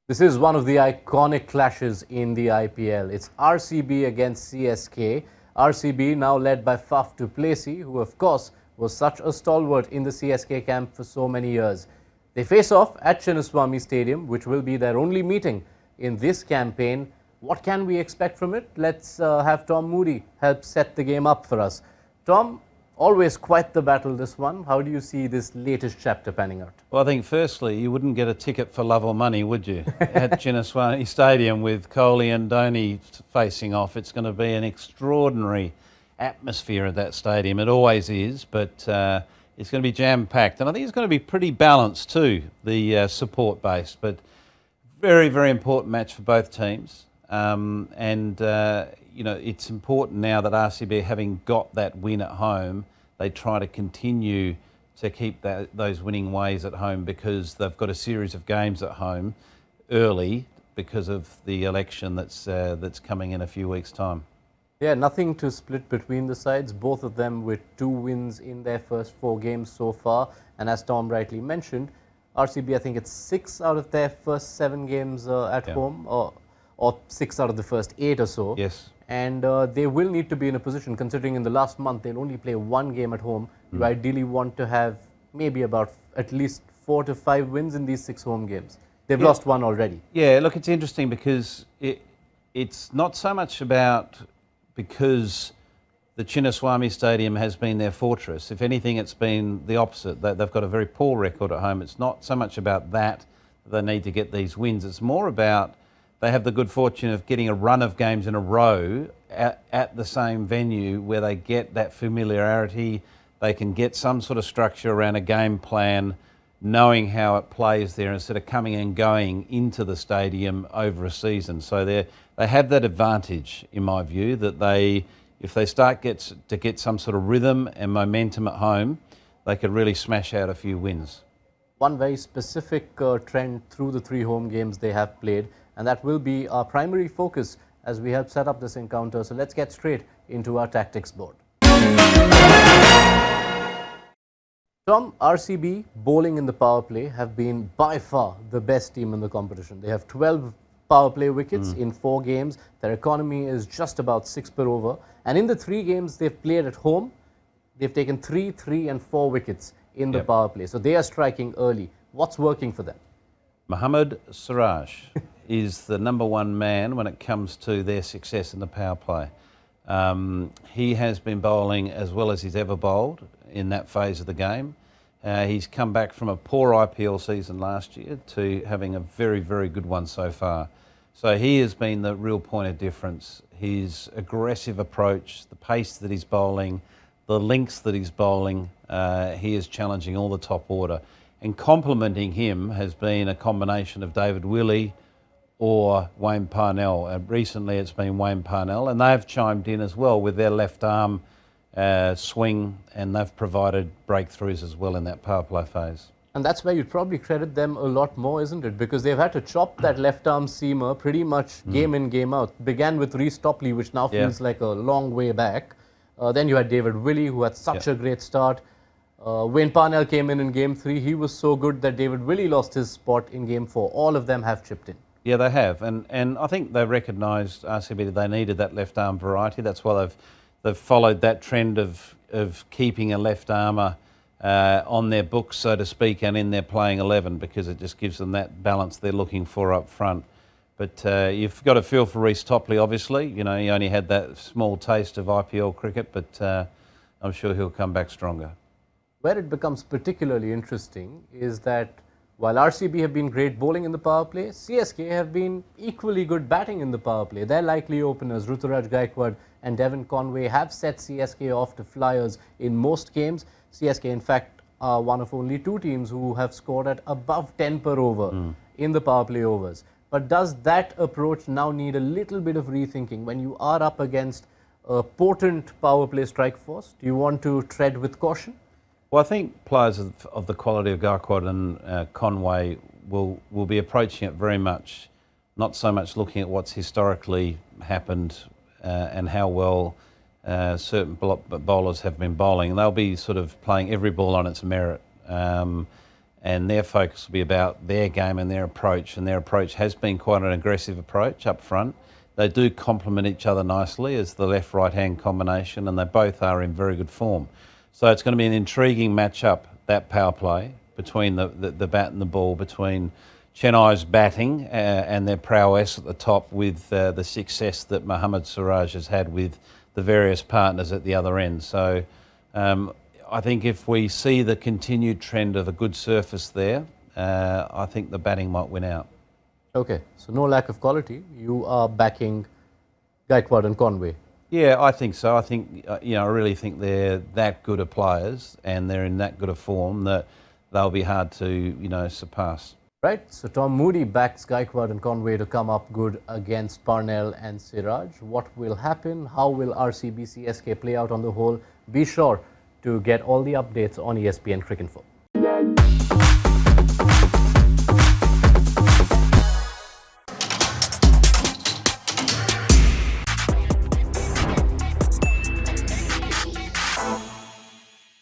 This is one of the iconic clashes in the IPL. It's RCB against CSK. RCB now led by Faf du Plessis, who of course was such a stalwart in the CSK camp for so many years. They face off at Chinnaswamy Stadium, which will be their only meeting in this campaign. What can we expect from it? Let's have Tom Moody help set the game up for us. Tom, always quite the battle, this one. How do you see this latest chapter panning out? Well, I think firstly, you wouldn't get a ticket for love or money, would you? At Chinnaswamy Stadium with Kohli and Dhoni facing off. It's going to be an extraordinary atmosphere at that stadium. It always is, but it's going to be jam-packed. And I think it's going to be pretty balanced too, the support base. But very, very important match for both teams. You know, it's important now that RCB, having got that win at home, they try to continue to keep those winning ways at home, because they've got a series of games at home early because of the election that's coming in a few weeks' time. Yeah, nothing to split between the sides, both of them with 2 wins in their first 4 games so far. And as Tom rightly mentioned, RCB, I think it's 6 out of their first 7 games at home, or 6 out of the first 8 or so. Yes. And they will need to be in a position, considering in the last month they'll only play 1 game at home. You ideally want to have maybe about at least 4 to 5 wins in these 6 home games. They've lost 1 already. Yeah, look, it's interesting because it's not so much about because the Chinnaswamy Stadium has been their fortress. If anything, it's been the opposite. They've got a very poor record at home. It's not so much about that they need to get these wins. It's more about they have the good fortune of getting a run of games in a row at the same venue where they get that familiarity. They can get some sort of structure around a game plan, knowing how it plays there instead of coming and going into the stadium over a season. So they have that advantage, in my view, that if they start to get some sort of rhythm and momentum at home, they could really smash out a few wins. One very specific trend through the 3 home games they have played, and that will be our primary focus as we help set up this encounter. So let's get straight into our tactics board. Tom, RCB bowling in the power play have been by far the best team in the competition. They have 12 power play wickets in 4 games. Their economy is just about 6 per over. And in the 3 games they've played at home, they've taken 3, 3 and 4 wickets in the power play. So they are striking early. What's working for them? Mohammad Siraj is the #1 man when it comes to their success in the power play. He has been bowling as well as he's ever bowled in that phase of the game. He's come back from a poor IPL season last year to having a very, very good one so far. So he has been the real point of difference. His aggressive approach, the pace that he's bowling, the links that he's bowling, he is challenging all the top order. And complementing him has been a combination of David Willey or Wayne Parnell. Recently it's been Wayne Parnell, and they've chimed in as well with their left arm swing, and they've provided breakthroughs as well in that power play phase. And that's where you'd probably credit them a lot more, isn't it? Because they've had to chop that left arm seamer pretty much game in, game out. Began with Reece Topley, which now feels like a long way back. Then you had David Willey, who had such a great start. Wayne Parnell came in game 3. He was so good that David Willey lost his spot in game 4. All of them have chipped in. Yeah, they have. And I think they recognised, RCB, that they needed that left arm variety. That's why they've followed that trend of keeping a left armour on their books, so to speak, and in their playing 11, because it just gives them that balance they're looking for up front. But you've got a feel for Reece Topley, obviously. You know, he only had that small taste of IPL cricket, but I'm sure he'll come back stronger. Where it becomes particularly interesting is that while RCB have been great bowling in the power play, CSK have been equally good batting in the power play. Their likely openers, Siraj, Gaikwad and Devon Conway, have set CSK off to flyers in most games. CSK, in fact, are one of only 2 teams who have scored at above 10 per over in the power play overs. But does that approach now need a little bit of rethinking when you are up against a potent power play strike force? Do you want to tread with caution? Well, I think players of the quality of Gaikwad and Conway will be approaching it very much, not so much looking at what's historically happened and how well certain bowlers have been bowling. They'll be sort of playing every ball on its merit. and their focus will be about their game and their approach. And their approach has been quite an aggressive approach up front. They do complement each other nicely as the left-right-hand combination, and they both are in very good form. So it's going to be an intriguing matchup, that power play, between the bat and the ball, between Chennai's batting and their prowess at the top with the success that Mohammad Siraj has had with the various partners at the other end. So I think if we see the continued trend of a good surface there, I think the batting might win out. Okay, so no lack of quality. You are backing Gaikwad and Conway. Yeah, I think so. I think, I really think they're that good of players and they're in that good of form that they'll be hard to, surpass. Right, so Tom Moody backs Gaikwad and Conway to come up good against Parnell and Siraj. What will happen? How will RCB CSK play out on the whole? Be sure to get all the updates on ESPN Cricinfo.